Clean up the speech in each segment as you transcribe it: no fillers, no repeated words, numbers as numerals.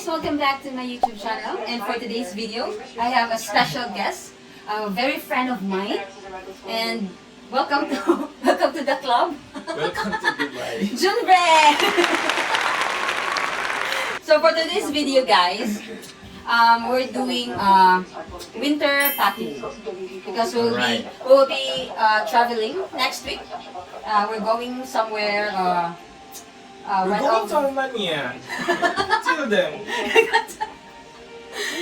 guys, welcome back to my YouTube channel, and for today's video, I have a special guest, a very friend of mine, and welcome to welcome to the club. Welcome to Dubai. Jhunvrex. So for today's video, guys, we're doing winter packing because we'll be traveling next week. We're going somewhere. We're going to Armenia. Tell them.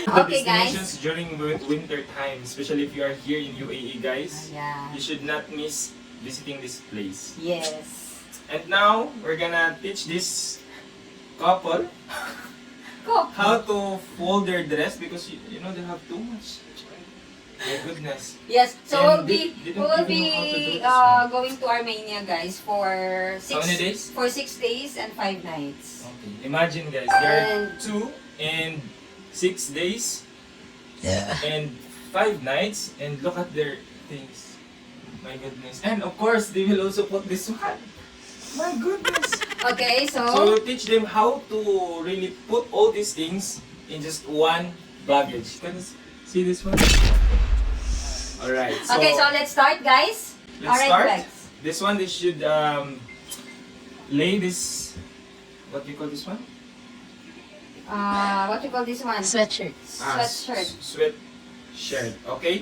The Okay, guys. destinations during winter time, especially if you are here in UAE, guys. Yeah. You should not miss visiting this place. Yes. And now we're gonna teach this couple Go. how to fold their dress because you know they have too much. My goodness. Yes. So And we'll they don't be even know how to do this one. going to Armenia, guys, for How many days? For 6 days and 5 nights. Okay. Imagine, guys, there are And- 2 and 6 days. Yeah. And 5 nights, and look at their things. My goodness. And of course, they will also put this one. My goodness. Okay. So So we'll teach them how to really put all these things in just one baggage. Can you see this one? Alright. So okay. So let's start, guys. let's Alright, start. Rex. This one, they should lay this. What do you call this one? What you call this one? Sweatshirts. Sweatshirt. Sweat shirt. Okay.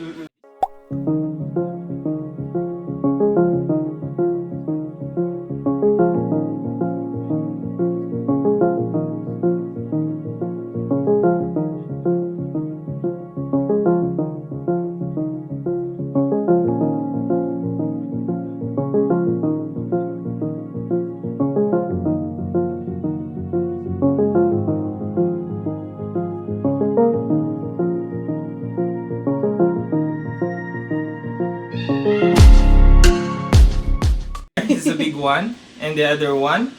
This is a big one, and the other one.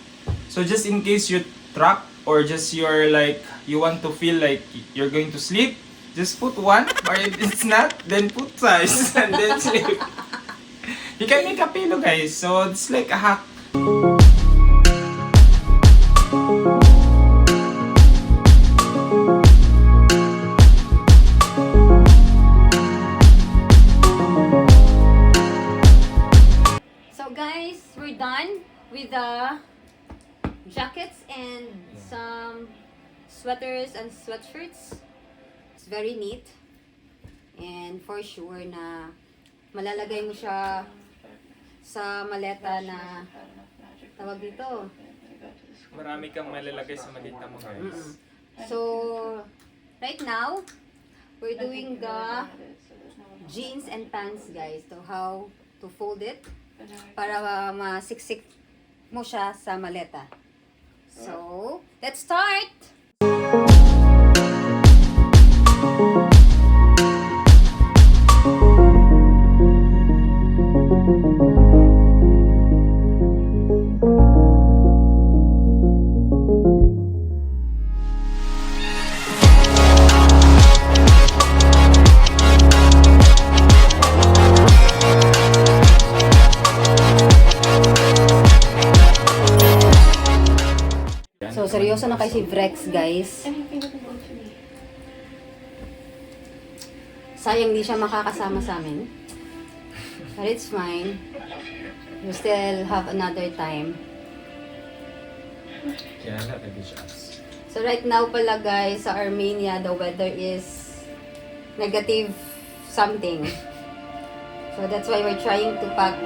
So just in case you trap or just you're like you want to feel like you're going to sleep, just put one. Or if it's not, then put size and then sleep. You can make a pillow, guys. So it's like a hack. So guys, we're done with the jackets and some sweaters and sweatshirts. It's very neat. And for sure na malalagay mo siya sa maleta na tawag dito. Marami kang malalagay sa malita mo, guys. So, right now, we're doing the jeans and pants, guys. So, how to fold it para masiksik mo siya sa maleta. So, let's start! So, seryoso na kay si Vrex, guys. Sayang di siya makakasama sa amin. But it's fine. We still have another time. Yeah, not a good shots. So, right now pala, guys, sa Armenia, the weather is negative something. So, that's why we're trying to pack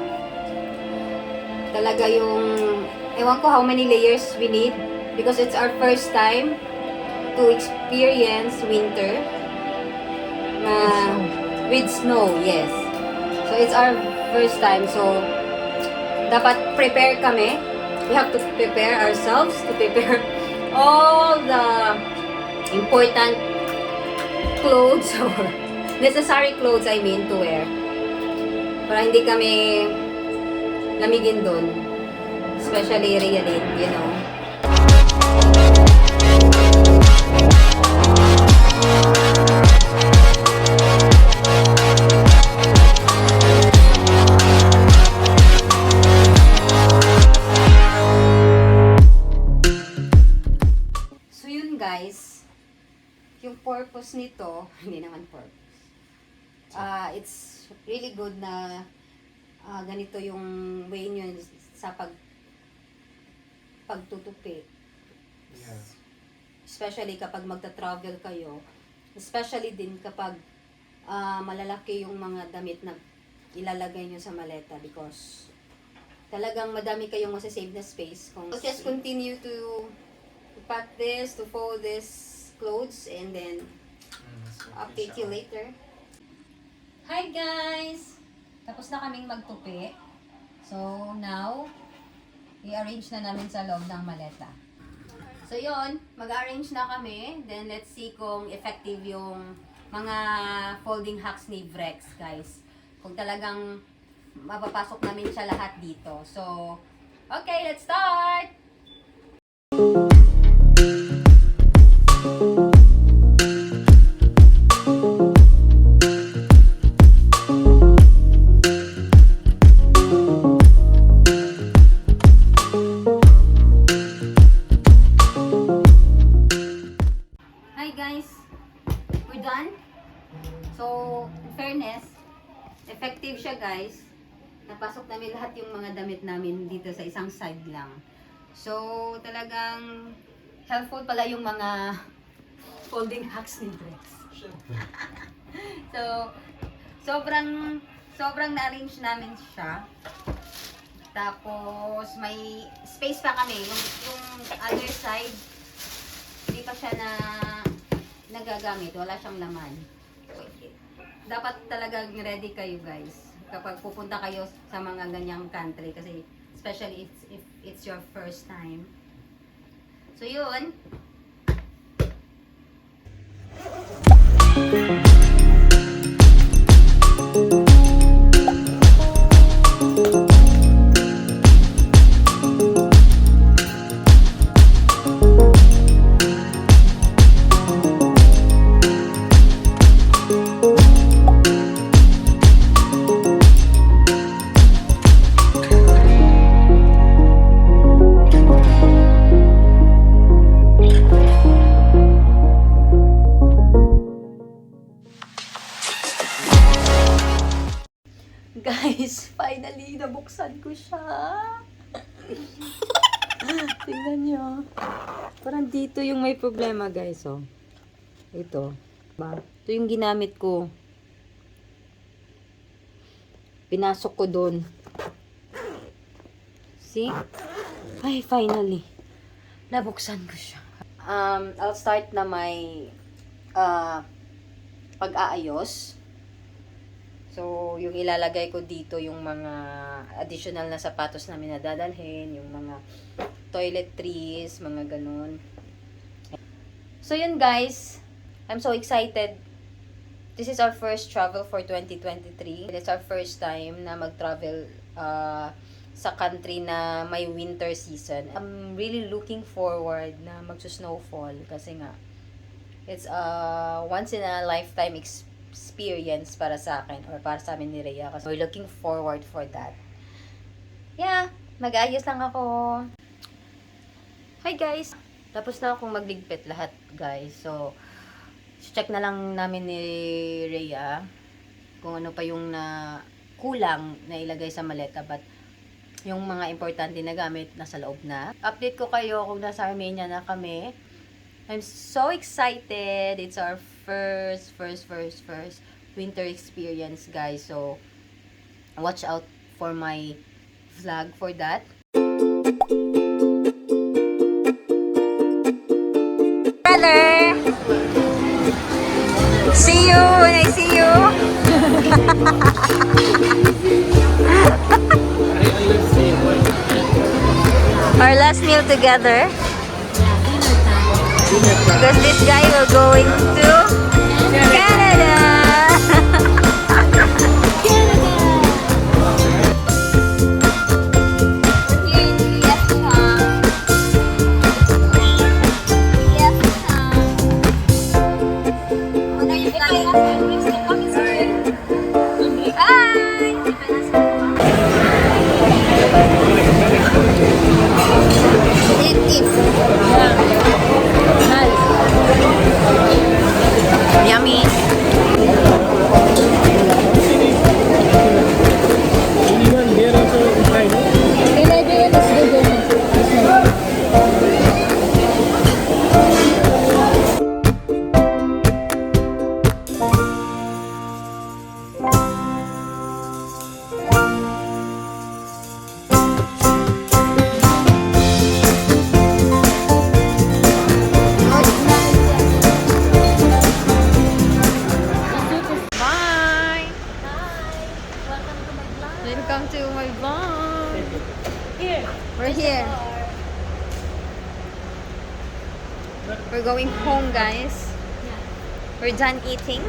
talaga yung, ewan ko how many layers we need. Because it's our first time to experience winter with snow, yes. So it's our first time. So dapat prepare kami. We have to prepare ourselves to prepare all the important clothes or necessary clothes, I mean, to wear. Para hindi kami lamigin dun. Especially Riyadh, you know. So yun, guys, purpose nito, hindi naman purpose. It's really good na ganito yung way nyo sa pagtutupi. Yeah. Especially kapag magta-travel kayo. Especially din kapag malalaki yung mga damit na ilalagay nyo sa maleta because talagang madami kayong masasave na space. So just continue to pack this, to fold this clothes, and then update you later. Hi guys! Tapos na kaming magtupi. So now, i-arrange na namin sa loob ng maleta. So yon, mag-arrange na kami. Then let's see kung effective yung mga folding hacks ni Jhunvrex, guys. Kung talagang mapapasok namin siya lahat dito. So, okay, let's start! Hi guys! We're done. So, in fairness, effective siya guys. Napasok namin lahat yung mga damit namin dito sa isang side lang. So, talagang helpful pala yung mga folding hacks ni Jhunvrex. So, sobrang na-arrange namin siya. Tapos, may space pa kami. Yung other side, hindi pa siya nagagamit. Wala siyang laman. Dapat talagang ready kayo guys kapag pupunta kayo sa mga ganyang country kasi especially if it's your first time. So yun. Guys, finally, nabuksan ko siya. Tingnan nyo. Parang dito yung may problema, guys, oh. Ito. Ito yung ginamit ko. Pinasok ko doon. See? Ay, finally. Nabuksan ko siya. I'll start na may pag-aayos. So, yung ilalagay ko dito yung mga additional na sapatos namin na dadalhin, yung mga toiletries, mga ganun. So, yun guys. I'm so excited. This is our first travel for 2023. It's our first time na mag-travel sa country na may winter season. I'm really looking forward na magsusnowfall kasi nga it's a once in a lifetime experience para sa akin or para sa amin ni Rhea kasi we're looking forward for that. Yeah, mag-aayos lang ako. Hi guys! Tapos na akong magligpit lahat guys. So, check na lang namin ni Rhea kung ano pa yung kulang na ilagay sa maleta, but yung mga importante na gamit nasa loob na. Update ko kayo kung nasa Armenia na kami. I'm so excited. It's our first winter experience, guys. So, watch out for my vlog for that. Brother! See you when I see you! Our last meal together. Because this guy will going to Canada. you, my mom. Here. We're here. We're going home, guys. We're done eating.